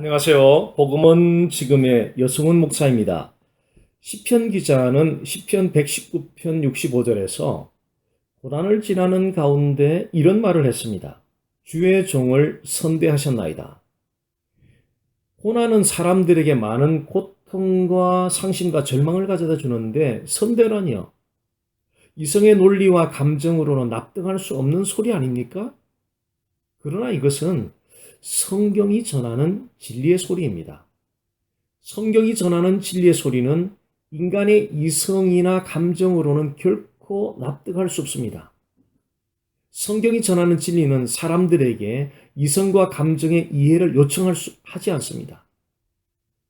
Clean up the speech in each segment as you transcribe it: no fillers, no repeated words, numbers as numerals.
안녕하세요. 복음은 지금의 여승훈 목사입니다. 시편 기자는 시편 119편 65절에서 고난을 지나는 가운데 이런 말을 했습니다. 주의 종을 선대하셨나이다. 고난은 사람들에게 많은 고통과 상심과 절망을 가져다 주는데 선대라니요. 이성의 논리와 감정으로는 납득할 수 없는 소리 아닙니까? 그러나 이것은 성경이 전하는 진리의 소리입니다. 성경이 전하는 진리의 소리는 인간의 이성이나 감정으로는 결코 납득할 수 없습니다. 성경이 전하는 진리는 사람들에게 이성과 감정의 이해를 하지 않습니다.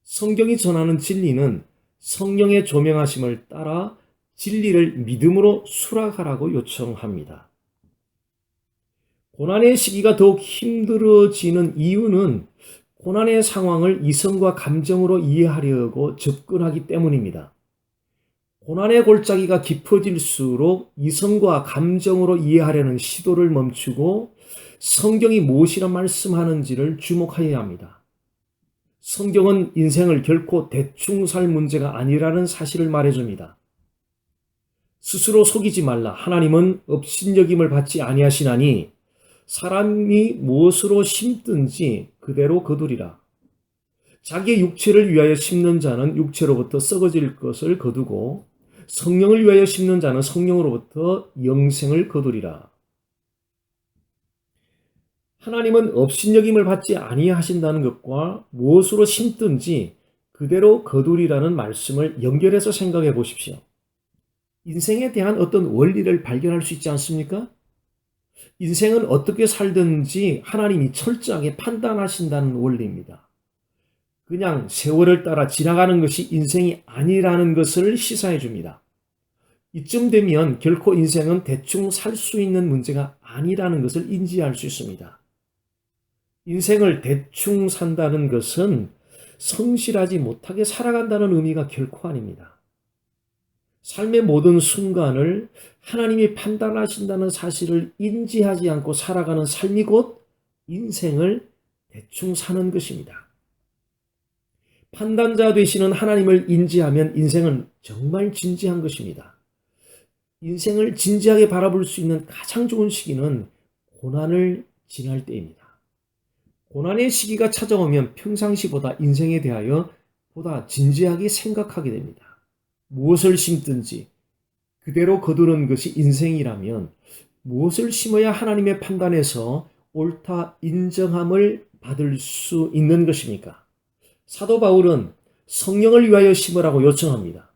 성경이 전하는 진리는 성령의 조명하심을 따라 진리를 믿음으로 수락하라고 요청합니다. 고난의 시기가 더욱 힘들어지는 이유는 고난의 상황을 이성과 감정으로 이해하려고 접근하기 때문입니다. 고난의 골짜기가 깊어질수록 이성과 감정으로 이해하려는 시도를 멈추고 성경이 무엇이라 말씀하는지를 주목해야 합니다. 성경은 인생을 결코 대충 살 문제가 아니라는 사실을 말해줍니다. 스스로 속이지 말라. 하나님은 업신여김을 받지 아니하시나니 사람이 무엇으로 심든지 그대로 거두리라. 자기의 육체를 위하여 심는 자는 육체로부터 썩어질 것을 거두고 성령을 위하여 심는 자는 성령으로부터 영생을 거두리라. 하나님은 업신여김을 받지 아니하신다는 것과 무엇으로 심든지 그대로 거두리라는 말씀을 연결해서 생각해 보십시오. 인생에 대한 어떤 원리를 발견할 수 있지 않습니까? 인생은 어떻게 살든지 하나님이 철저하게 판단하신다는 원리입니다. 그냥 세월을 따라 지나가는 것이 인생이 아니라는 것을 시사해 줍니다. 이쯤 되면 결코 인생은 대충 살 수 있는 문제가 아니라는 것을 인지할 수 있습니다. 인생을 대충 산다는 것은 성실하지 못하게 살아간다는 의미가 결코 아닙니다. 삶의 모든 순간을 하나님이 판단하신다는 사실을 인지하지 않고 살아가는 삶이 곧 인생을 대충 사는 것입니다. 판단자 되시는 하나님을 인지하면 인생은 정말 진지한 것입니다. 인생을 진지하게 바라볼 수 있는 가장 좋은 시기는 고난을 지날 때입니다. 고난의 시기가 찾아오면 평상시보다 인생에 대하여 보다 진지하게 생각하게 됩니다. 무엇을 심든지 그대로 거두는 것이 인생이라면 무엇을 심어야 하나님의 판단에서 옳다 인정함을 받을 수 있는 것입니까? 사도 바울은 성령을 위하여 심으라고 요청합니다.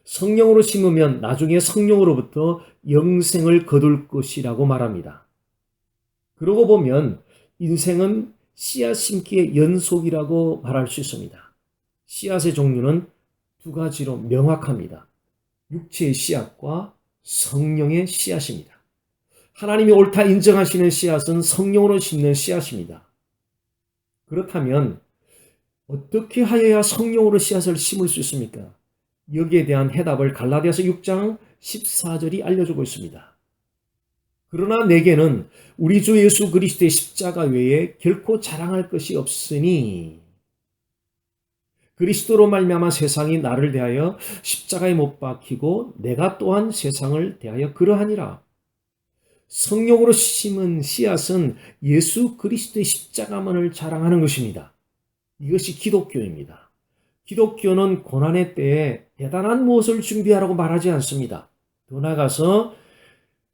성령으로 심으면 나중에 성령으로부터 영생을 거둘 것이라고 말합니다. 그러고 보면 인생은 씨앗 심기의 연속이라고 말할 수 있습니다. 씨앗의 종류는 두 가지로 명확합니다. 육체의 씨앗과 성령의 씨앗입니다. 하나님이 옳다 인정하시는 씨앗은 성령으로 심는 씨앗입니다. 그렇다면 어떻게 하여야 성령으로 씨앗을 심을 수 있습니까? 여기에 대한 해답을 갈라디아서 6장 14절이 알려주고 있습니다. 그러나 내게는 우리 주 예수 그리스도의 십자가 외에 결코 자랑할 것이 없으니 그리스도로 말미암아 세상이 나를 대하여 십자가에 못 박히고 내가 또한 세상을 대하여 그러하니라. 성령으로 심은 씨앗은 예수 그리스도의 십자가만을 자랑하는 것입니다. 이것이 기독교입니다. 기독교는 고난의 때에 대단한 무엇을 준비하라고 말하지 않습니다. 더 나아가서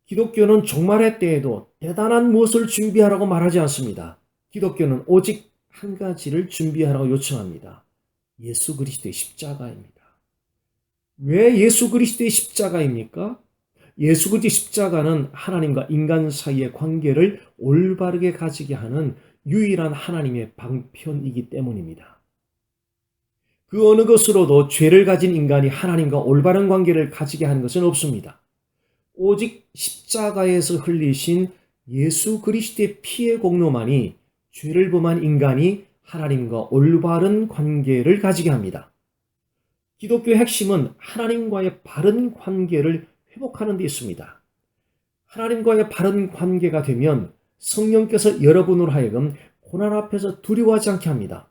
기독교는 종말의 때에도 대단한 무엇을 준비하라고 말하지 않습니다. 기독교는 오직 한 가지를 준비하라고 요청합니다. 예수 그리스도의 십자가입니다. 왜 예수 그리스도의 십자가입니까? 예수 그리스도의 십자가는 하나님과 인간 사이의 관계를 올바르게 가지게 하는 유일한 하나님의 방편이기 때문입니다. 그 어느 것으로도 죄를 가진 인간이 하나님과 올바른 관계를 가지게 하는 것은 없습니다. 오직 십자가에서 흘리신 예수 그리스도의 피의 공로만이 죄를 범한 인간이 하나님과 올바른 관계를 가지게 합니다. 기독교의 핵심은 하나님과의 바른 관계를 회복하는 데 있습니다. 하나님과의 바른 관계가 되면 성령께서 여러분으로 하여금 고난 앞에서 두려워하지 않게 합니다.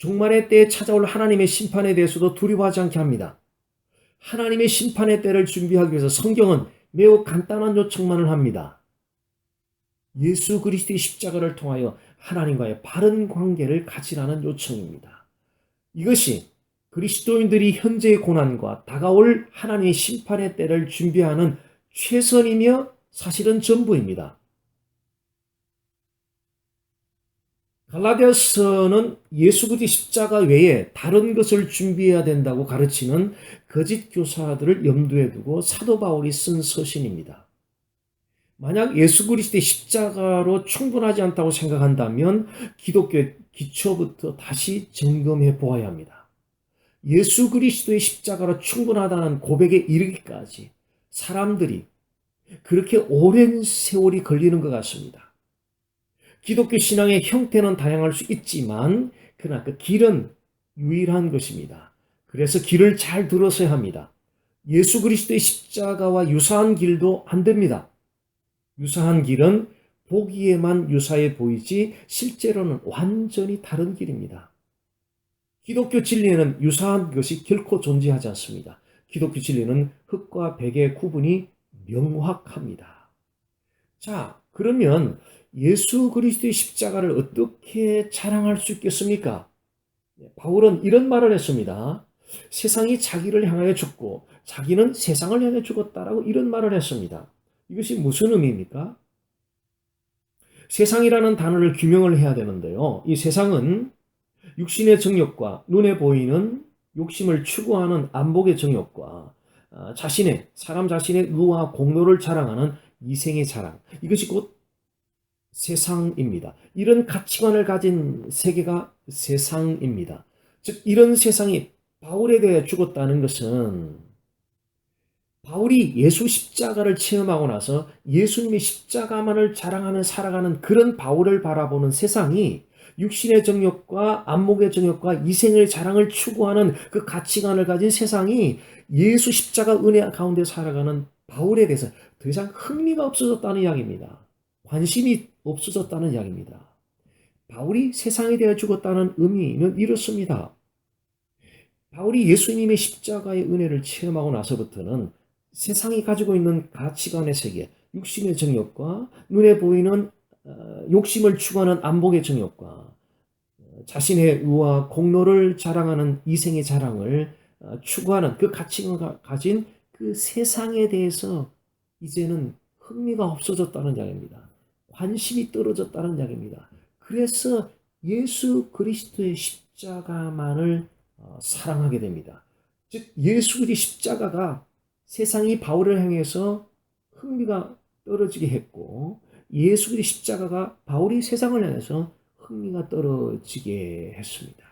종말의 때에 찾아올 하나님의 심판에 대해서도 두려워하지 않게 합니다. 하나님의 심판의 때를 준비하기 위해서 성경은 매우 간단한 요청만을 합니다. 예수 그리스도의 십자가를 통하여 하나님과의 바른 관계를 가지라는 요청입니다. 이것이 그리스도인들이 현재의 고난과 다가올 하나님의 심판의 때를 준비하는 최선이며 사실은 전부입니다. 갈라디아서는 예수 그리스도의 십자가 외에 다른 것을 준비해야 된다고 가르치는 거짓 교사들을 염두에 두고 사도 바울이 쓴 서신입니다. 만약 예수 그리스도의 십자가로 충분하지 않다고 생각한다면 기독교의 기초부터 다시 점검해 보아야 합니다. 예수 그리스도의 십자가로 충분하다는 고백에 이르기까지 사람들이 그렇게 오랜 세월이 걸리는 것 같습니다. 기독교 신앙의 형태는 다양할 수 있지만 그러나 그 길은 유일한 것입니다. 그래서 길을 잘 들어서야 합니다. 예수 그리스도의 십자가와 유사한 길도 안 됩니다. 유사한 길은 보기에만 유사해 보이지 실제로는 완전히 다른 길입니다. 기독교 진리에는 유사한 것이 결코 존재하지 않습니다. 기독교 진리는 흙과 백의 구분이 명확합니다. 자, 그러면 예수 그리스도의 십자가를 어떻게 자랑할 수 있겠습니까? 바울은 이런 말을 했습니다. 세상이 자기를 향하여 죽고 자기는 세상을 향해 죽었다라고 이런 말을 했습니다. 이것이 무슨 의미입니까? 세상이라는 단어를 규명을 해야 되는데요. 이 세상은 육신의 정욕과 눈에 보이는 욕심을 추구하는 안목의 정욕과 사람 자신의 의와 공로를 자랑하는 이생의 자랑, 이것이 곧 세상입니다. 이런 가치관을 가진 세계가 세상입니다. 즉 이런 세상이 바울에 대해 죽었다는 것은 바울이 예수 십자가를 체험하고 나서 예수님의 십자가만을 자랑하며 살아가는 그런 바울을 바라보는 세상이 육신의 정욕과 안목의 정욕과 이생의 자랑을 추구하는 그 가치관을 가진 세상이 예수 십자가 은혜 가운데 살아가는 바울에 대해서 더 이상 흥미가 없어졌다는 이야기입니다. 관심이 없어졌다는 이야기입니다. 바울이 세상에 대해 죽었다는 의미는 이렇습니다. 바울이 예수님의 십자가의 은혜를 체험하고 나서부터는 세상이 가지고 있는 가치관의 세계, 육신의 정욕과 눈에 보이는 욕심을 추구하는 안목의 정욕과 자신의 의와 공로를 자랑하는 이생의 자랑을 추구하는 그 가치관을 가진 그 세상에 대해서 이제는 흥미가 없어졌다는 이야기입니다. 관심이 떨어졌다는 이야기입니다. 그래서 예수 그리스도의 십자가만을 사랑하게 됩니다. 즉 예수 그리스도의 십자가가 세상이 바울을 향해서 흥미가 떨어지게 했고 예수 그리스도의 십자가가 바울이 세상을 향해서 흥미가 떨어지게 했습니다.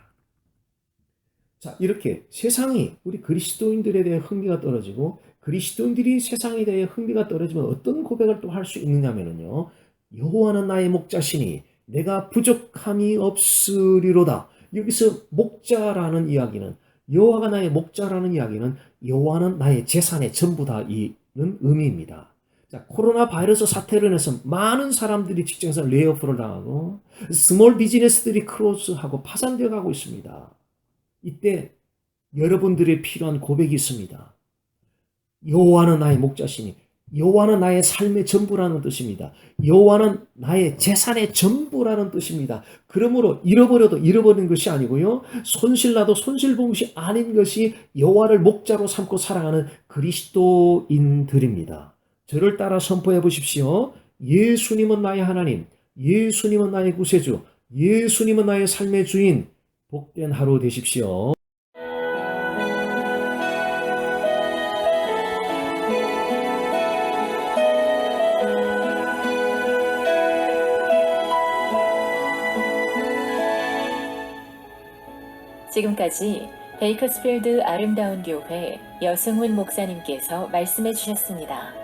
자, 이렇게 세상이 우리 그리스도인들에 대해 흥미가 떨어지고 그리스도인들이 세상에 대해 흥미가 떨어지면 어떤 고백을 또 할 수 있느냐면요. 여호와는 나의 목자시니 내가 부족함이 없으리로다. 여기서 목자라는 이야기는 여호와가 나의 목자라는 이야기는 여호와는 나의 재산의 전부다 이는 의미입니다. 자, 코로나 바이러스 사태로 인해서 많은 사람들이 직장에서 레이오프를 당하고 스몰 비즈니스들이 클로즈하고 파산되어 가고 있습니다. 이때 여러분들이 필요한 고백이 있습니다. 여호와는 나의 목자시니 여호와는 나의 삶의 전부라는 뜻입니다. 여호와는 나의 재산의 전부라는 뜻입니다. 그러므로 잃어버려도 잃어버린 것이 아니고요. 손실나도 손실본 것이 아닌 것이 여호와를 목자로 삼고 살아가는 그리스도인들입니다. 저를 따라 선포해 보십시오. 예수님은 나의 하나님, 예수님은 나의 구세주, 예수님은 나의 삶의 주인. 복된 하루 되십시오. 지금까지 베이커스필드 아름다운 교회 여승훈 목사님께서 말씀해 주셨습니다.